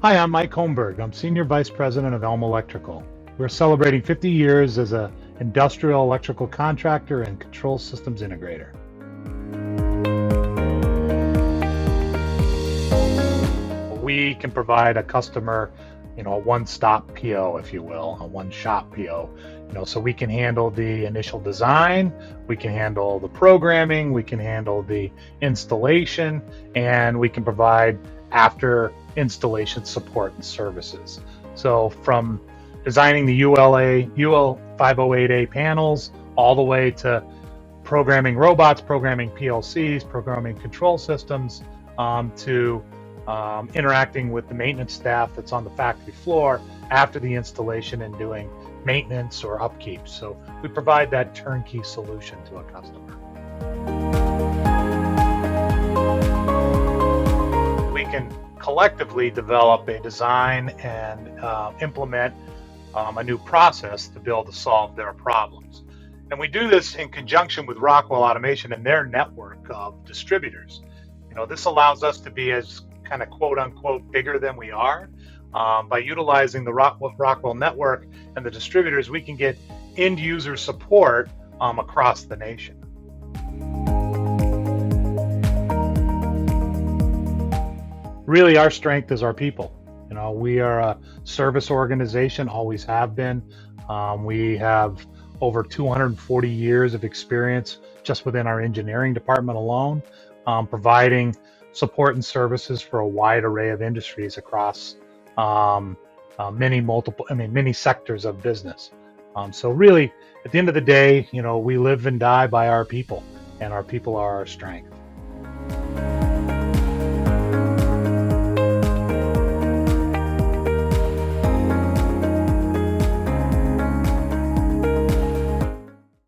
Hi, I'm Mike Holmberg. I'm Senior Vice President of Elm Electrical. We're celebrating 50 years as an industrial electrical contractor and control systems integrator. We can provide a customer, a one-stop PO, if you will, a one-shop PO. So we can handle the initial design, we can handle the programming, we can handle the installation, and we can provide after installation support and services. So from designing the UL 508A panels all the way to programming robots, programming PLCs, programming control systems, to interacting with the maintenance staff that's on the factory floor after the installation and doing maintenance or upkeep. So we provide that turnkey solution to a customer. We can collectively develop a design and implement a new process to be able to solve their problems. And we do this in conjunction with Rockwell Automation and their network of distributors. This allows us to be as kind of quote unquote bigger than we are. By utilizing the Rockwell network and the distributors, we can get end user support across the nation. Really, our strength is our people. We are a service organization, always have been. We have over 240 years of experience just within our engineering department alone, providing support and services for a wide array of industries across many sectors of business. So really, at the end of the day, we live and die by our people, and our people are our strength.